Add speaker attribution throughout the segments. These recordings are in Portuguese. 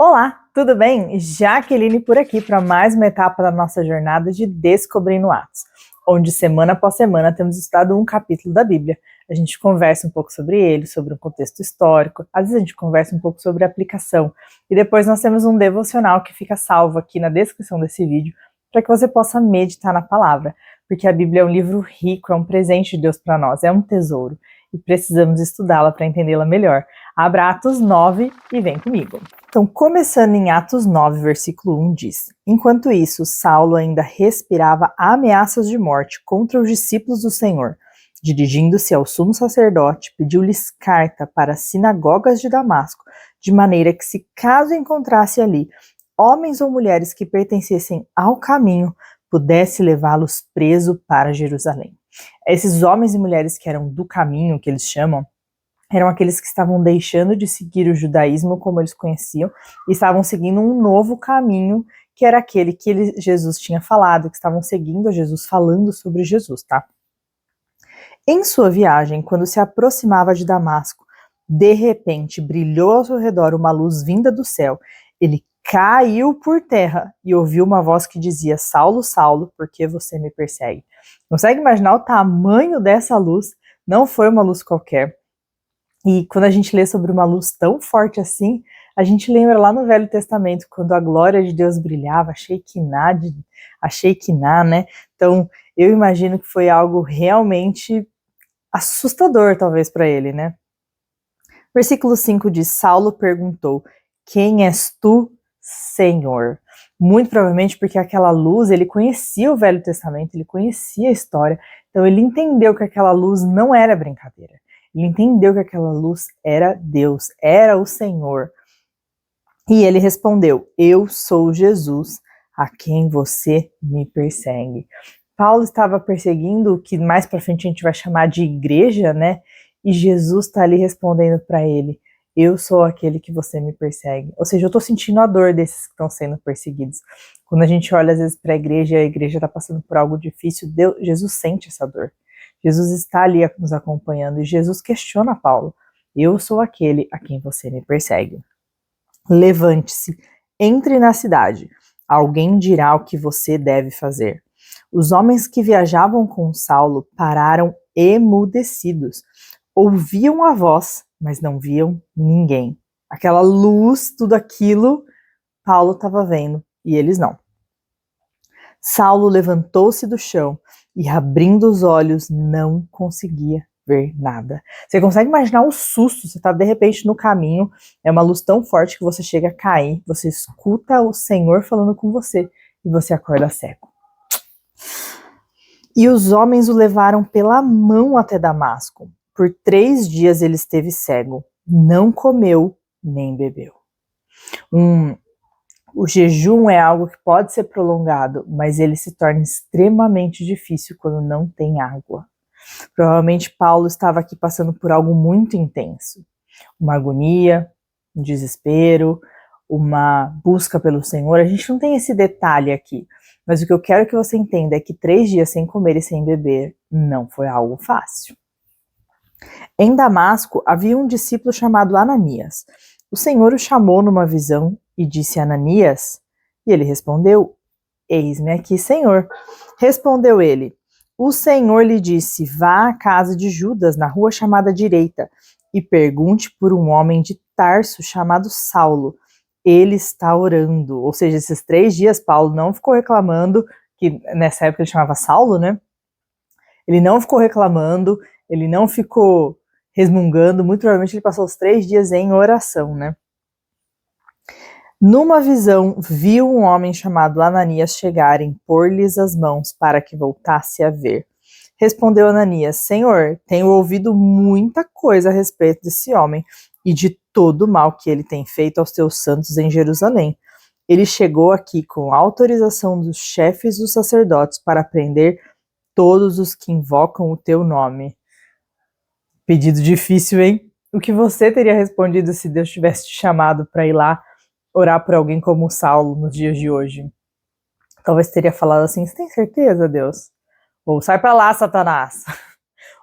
Speaker 1: Olá, tudo bem? Jaqueline por aqui para mais uma etapa da nossa jornada de Descobrindo Atos, onde semana após semana temos estudado um capítulo da Bíblia. A gente conversa um pouco sobre ele, sobre um contexto histórico, às vezes a gente conversa um pouco sobre a aplicação, e depois nós temos um devocional que fica salvo aqui na descrição desse vídeo, para que você possa meditar na palavra, porque a Bíblia é um livro rico, é um presente de Deus para nós, é um tesouro, e precisamos estudá-la para entendê-la melhor. Abra Atos 9 e vem comigo. Então, começando em Atos 9, versículo 1, diz: Enquanto isso, Saulo ainda respirava ameaças de morte contra os discípulos do Senhor. Dirigindo-se ao sumo sacerdote, pediu-lhes carta para as sinagogas de Damasco, de maneira que, se caso encontrasse ali homens ou mulheres que pertencessem ao caminho, pudesse levá-los preso para Jerusalém. Esses homens e mulheres que eram do caminho, que eles chamam, eram aqueles que estavam deixando de seguir o judaísmo como eles conheciam e estavam seguindo um novo caminho, que era aquele que Jesus tinha falado, que estavam seguindo a Jesus, falando sobre Jesus, tá? Em sua viagem, quando se aproximava de Damasco, de repente brilhou ao seu redor uma luz vinda do céu. Ele caiu por terra e ouviu uma voz que dizia: Saulo, Saulo, por que você me persegue? Consegue imaginar o tamanho dessa luz? Não foi uma luz qualquer. E quando a gente lê sobre uma luz tão forte assim, a gente lembra lá no Velho Testamento, quando a glória de Deus brilhava, a Shekinah, né? Então, eu imagino que foi algo realmente assustador, talvez, para ele, né? Versículo 5 diz: Saulo perguntou: Quem és tu, Senhor? Muito provavelmente porque aquela luz, ele conhecia o Velho Testamento, ele conhecia a história, então ele entendeu que aquela luz não era brincadeira. Ele entendeu que aquela luz era Deus, era o Senhor. E ele respondeu: Eu sou Jesus, a quem você me persegue. Paulo estava perseguindo o que mais para frente a gente vai chamar de igreja, né? E Jesus está ali respondendo para ele: Eu sou aquele que você me persegue. Ou seja, eu estou sentindo a dor desses que estão sendo perseguidos. Quando a gente olha às vezes para a igreja está passando por algo difícil, Jesus sente essa dor. Jesus está ali nos acompanhando e Jesus questiona Paulo: Eu sou aquele a quem você me persegue. Levante-se, entre na cidade. Alguém dirá o que você deve fazer. Os homens que viajavam com Saulo pararam emudecidos. Ouviam a voz, mas não viam ninguém. Aquela luz, tudo aquilo, Paulo estava vendo e eles não. Saulo levantou-se do chão e, abrindo os olhos, não conseguia ver nada. Você consegue imaginar o susto? Você está de repente no caminho, é uma luz tão forte que você chega a cair, você escuta o Senhor falando com você e você acorda cego. E os homens o levaram pela mão até Damasco. Por 3 dias ele esteve cego, não comeu nem bebeu. O jejum é algo que pode ser prolongado, mas ele se torna extremamente difícil quando não tem água. Provavelmente Paulo estava aqui passando por algo muito intenso. Uma agonia, um desespero, uma busca pelo Senhor. A gente não tem esse detalhe aqui, mas o que eu quero que você entenda é que 3 dias sem comer e sem beber não foi algo fácil. Em Damasco havia um discípulo chamado Ananias. O Senhor o chamou numa visão e disse: Ananias? E ele respondeu: Eis-me aqui, Senhor. Respondeu ele: O Senhor lhe disse: Vá à casa de Judas, na rua chamada Direita, e pergunte por um homem de Tarso chamado Saulo. Ele está orando. Ou seja, esses 3 dias Paulo não ficou reclamando, que nessa época ele chamava Saulo, né? Ele não ficou reclamando, ele não ficou resmungando, muito provavelmente ele passou os 3 dias em oração, né? Numa visão, viu um homem chamado Ananias chegar e impor-lhes as mãos para que voltasse a ver. Respondeu Ananias: Senhor, tenho ouvido muita coisa a respeito desse homem e de todo o mal que ele tem feito aos teus santos em Jerusalém. Ele chegou aqui com autorização dos chefes dos sacerdotes para prender todos os que invocam o teu nome. Pedido difícil, hein? O que você teria respondido se Deus tivesse te chamado para ir lá orar por alguém como Saulo nos dias de hoje? Talvez teria falado assim: você tem certeza, Deus? Ou sai pra lá, Satanás.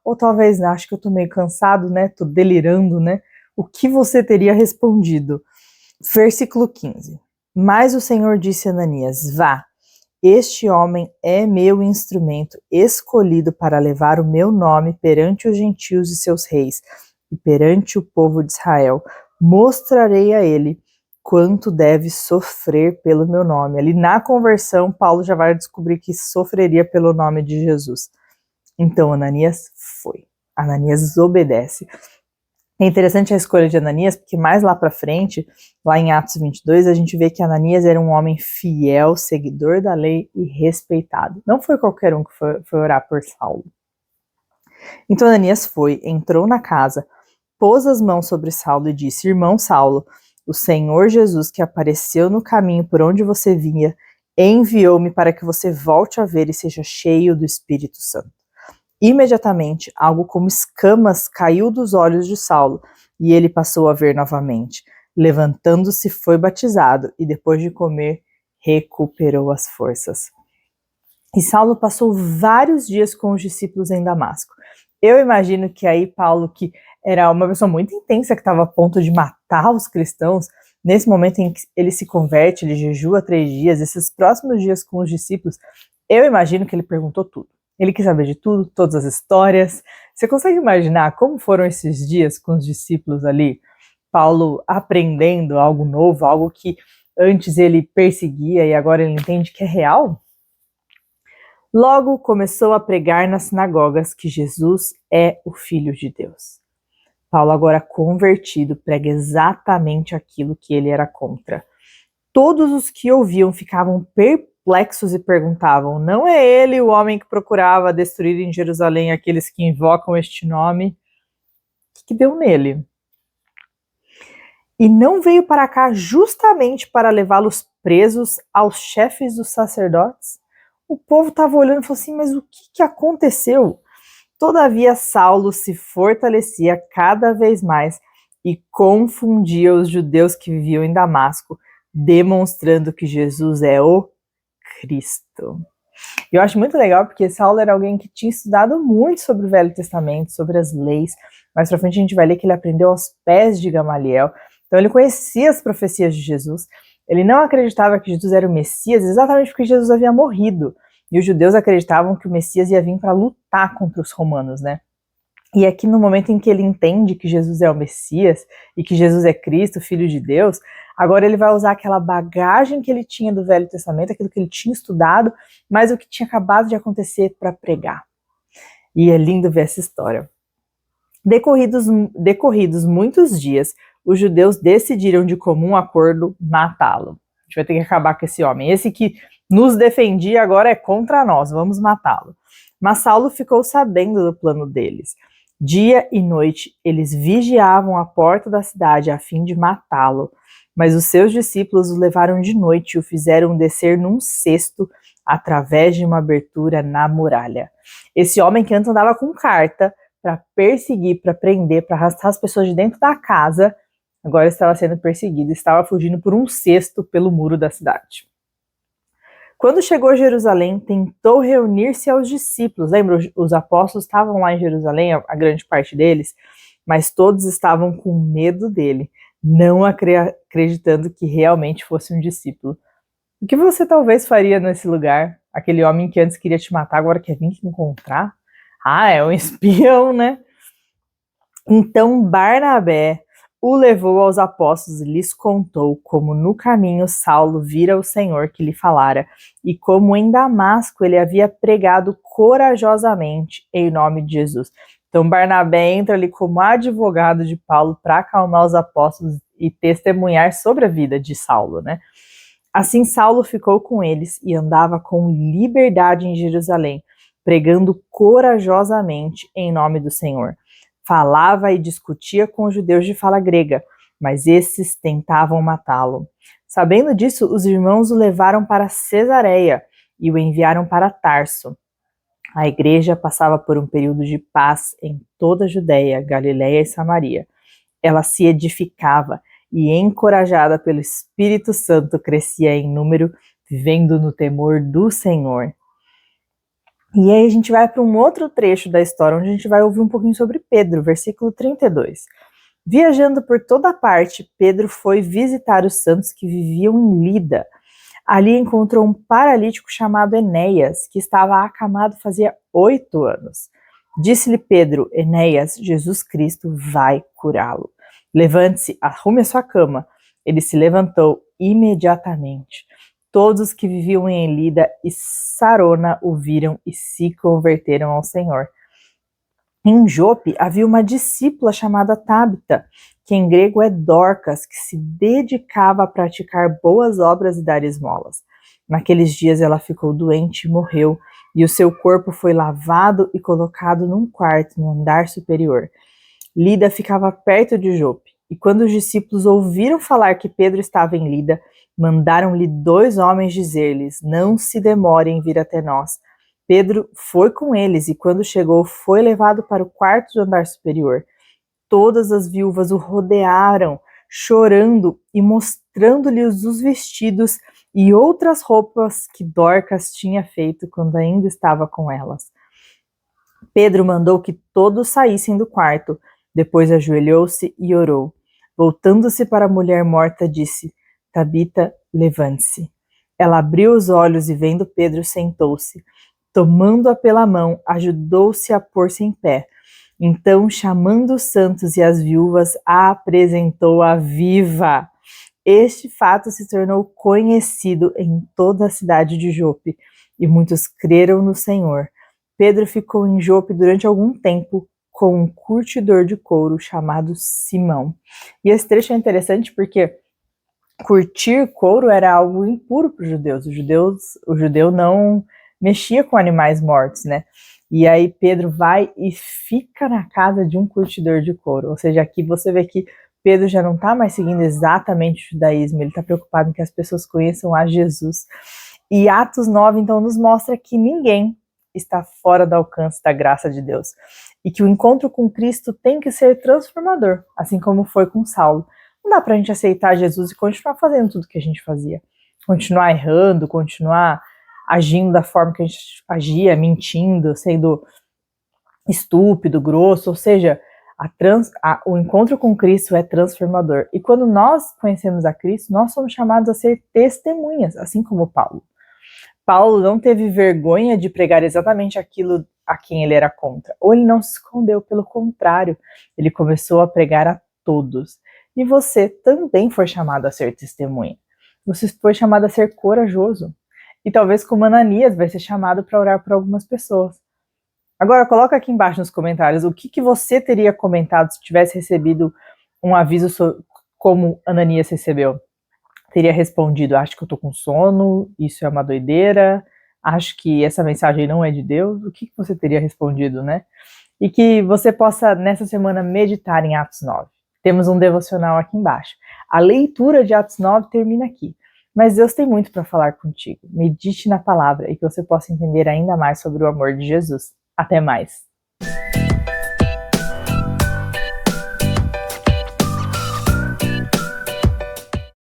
Speaker 1: Ou talvez, acho que eu tô meio cansado, né? Tô delirando, né? O que você teria respondido? Versículo 15. Mas o Senhor disse a Ananias: vá, este homem é meu instrumento escolhido para levar o meu nome perante os gentios e seus reis, e perante o povo de Israel. Mostrarei a ele quanto deve sofrer pelo meu nome. Ali na conversão, Paulo já vai descobrir que sofreria pelo nome de Jesus. Então Ananias foi. Ananias obedece. É interessante a escolha de Ananias, porque mais lá para frente, lá em Atos 22, a gente vê que Ananias era um homem fiel, seguidor da lei e respeitado. Não foi qualquer um que foi orar por Saulo. Então Ananias foi, entrou na casa, pôs as mãos sobre Saulo e disse: irmão Saulo, o Senhor Jesus que apareceu no caminho por onde você vinha, enviou-me para que você volte a ver e seja cheio do Espírito Santo. Imediatamente, algo como escamas caiu dos olhos de Saulo, e ele passou a ver novamente. Levantando-se, foi batizado, e depois de comer, recuperou as forças. E Saulo passou vários dias com os discípulos em Damasco. Eu imagino que aí Paulo, que era uma pessoa muito intensa, que estava a ponto de matar os cristãos, nesse momento em que ele se converte, ele jejua 3 dias, esses próximos dias com os discípulos, eu imagino que ele perguntou tudo. Ele quis saber de tudo, todas as histórias. Você consegue imaginar como foram esses dias com os discípulos ali? Paulo aprendendo algo novo, algo que antes ele perseguia e agora ele entende que é real? Logo começou a pregar nas sinagogas que Jesus é o Filho de Deus. Paulo, agora convertido, prega exatamente aquilo que ele era contra. Todos os que ouviam ficavam perplexos e perguntavam: não é ele o homem que procurava destruir em Jerusalém aqueles que invocam este nome? O que deu nele? E não veio para cá justamente para levá-los presos aos chefes dos sacerdotes? O povo estava olhando e falou assim: mas o que aconteceu? Todavia Saulo se fortalecia cada vez mais e confundia os judeus que viviam em Damasco, demonstrando que Jesus é o Cristo. Eu acho muito legal porque Saulo era alguém que tinha estudado muito sobre o Velho Testamento, sobre as leis. Mais pra frente a gente vai ler que ele aprendeu aos pés de Gamaliel. Então ele conhecia as profecias de Jesus. Ele não acreditava que Jesus era o Messias exatamente porque Jesus havia morrido. E os judeus acreditavam que o Messias ia vir para lutar contra os romanos, né? E aqui no momento em que ele entende que Jesus é o Messias e que Jesus é Cristo, Filho de Deus, agora ele vai usar aquela bagagem que ele tinha do Velho Testamento, aquilo que ele tinha estudado, mas o que tinha acabado de acontecer para pregar. E é lindo ver essa história. Decorridos muitos dias, os judeus decidiram de comum acordo matá-lo. A gente vai ter que acabar com esse homem. Esse que nos defendia agora é contra nós, vamos matá-lo. Mas Saulo ficou sabendo do plano deles. Dia e noite eles vigiavam a porta da cidade a fim de matá-lo. Mas os seus discípulos o levaram de noite e o fizeram descer num cesto através de uma abertura na muralha. Esse homem que antes andava com carta para perseguir, para prender, para arrastar as pessoas de dentro da casa, agora estava sendo perseguido, estava fugindo por um cesto pelo muro da cidade. Quando chegou a Jerusalém, tentou reunir-se aos discípulos. Lembra, os apóstolos estavam lá em Jerusalém, a grande parte deles, mas todos estavam com medo dele, não acreditando que realmente fosse um discípulo. O que você talvez faria nesse lugar? Aquele homem que antes queria te matar, agora quer vir te encontrar? Ah, é um espião, né? Então Barnabé o levou aos apóstolos e lhes contou como no caminho Saulo vira o Senhor que lhe falara, e como em Damasco ele havia pregado corajosamente em nome de Jesus. Então Barnabé entra ali como advogado de Paulo para acalmar os apóstolos e testemunhar sobre a vida de Saulo, né? Assim Saulo ficou com eles e andava com liberdade em Jerusalém, pregando corajosamente em nome do Senhor. Falava e discutia com os judeus de fala grega, mas esses tentavam matá-lo. Sabendo disso, os irmãos o levaram para Cesareia e o enviaram para Tarso. A igreja passava por um período de paz em toda a Judéia, Galiléia e Samaria. Ela se edificava e, encorajada pelo Espírito Santo, crescia em número, vivendo no temor do Senhor. E aí a gente vai para um outro trecho da história, onde a gente vai ouvir um pouquinho sobre Pedro, versículo 32. Viajando por toda parte, Pedro foi visitar os santos que viviam em Lida. Ali encontrou um paralítico chamado Enéas, que estava acamado fazia 8 anos. Disse-lhe Pedro: Enéas, Jesus Cristo vai curá-lo. Levante-se, arrume a sua cama. Ele se levantou imediatamente. Todos os que viviam em Lida e Sarona o viram e se converteram ao Senhor. Em Jope havia uma discípula chamada Tabita, que em grego é Dorcas, que se dedicava a praticar boas obras e dar esmolas. Naqueles dias ela ficou doente e morreu, e o seu corpo foi lavado e colocado num quarto no andar superior. Lida ficava perto de Jope, e quando os discípulos ouviram falar que Pedro estava em Lida, mandaram-lhe 2 homens dizer-lhes: não se demorem em vir até nós. Pedro foi com eles e, quando chegou, foi levado para o quarto do andar superior. Todas as viúvas o rodearam, chorando e mostrando-lhes os vestidos e outras roupas que Dorcas tinha feito quando ainda estava com elas. Pedro mandou que todos saíssem do quarto. Depois ajoelhou-se e orou. Voltando-se para a mulher morta, disse: Tabita, levante-se. Ela abriu os olhos e, vendo Pedro, sentou-se. Tomando-a pela mão, ajudou-se a pôr-se em pé. Então, chamando os santos e as viúvas, a apresentou-a viva. Este fato se tornou conhecido em toda a cidade de Jope, e muitos creram no Senhor. Pedro ficou em Jope durante algum tempo com um curtidor de couro chamado Simão. E esse trecho é interessante porque curtir couro era algo impuro para os judeus. O judeu não mexia com animais mortos, né? E aí Pedro vai e fica na casa de um curtidor de couro. Ou seja, aqui você vê que Pedro já não está mais seguindo exatamente o judaísmo, ele está preocupado em que as pessoas conheçam a Jesus. E Atos 9, então, nos mostra que ninguém está fora do alcance da graça de Deus. E que o encontro com Cristo tem que ser transformador, assim como foi com Saulo. Não dá pra gente aceitar Jesus e continuar fazendo tudo que a gente fazia. Continuar errando, continuar agindo da forma que a gente agia, mentindo, sendo estúpido, grosso, ou seja, o encontro com Cristo é transformador. E quando nós conhecemos a Cristo, nós somos chamados a ser testemunhas, assim como Paulo. Paulo não teve vergonha de pregar exatamente aquilo a quem ele era contra. Ou ele não se escondeu, pelo contrário, ele começou a pregar a todos. E você também foi chamado a ser testemunha. Você foi chamado a ser corajoso. E talvez como Ananias vai ser chamado para orar por algumas pessoas. Agora coloca aqui embaixo nos comentários o que você teria comentado se tivesse recebido um aviso como Ananias recebeu. Teria respondido: acho que eu tô com sono, isso é uma doideira, acho que essa mensagem não é de Deus. O que você teria respondido, né? E que você possa, nessa semana, meditar em Atos 9. Temos um devocional aqui embaixo. A leitura de Atos 9 termina aqui. Mas Deus tem muito para falar contigo. Medite na palavra e que você possa entender ainda mais sobre o amor de Jesus. Até mais!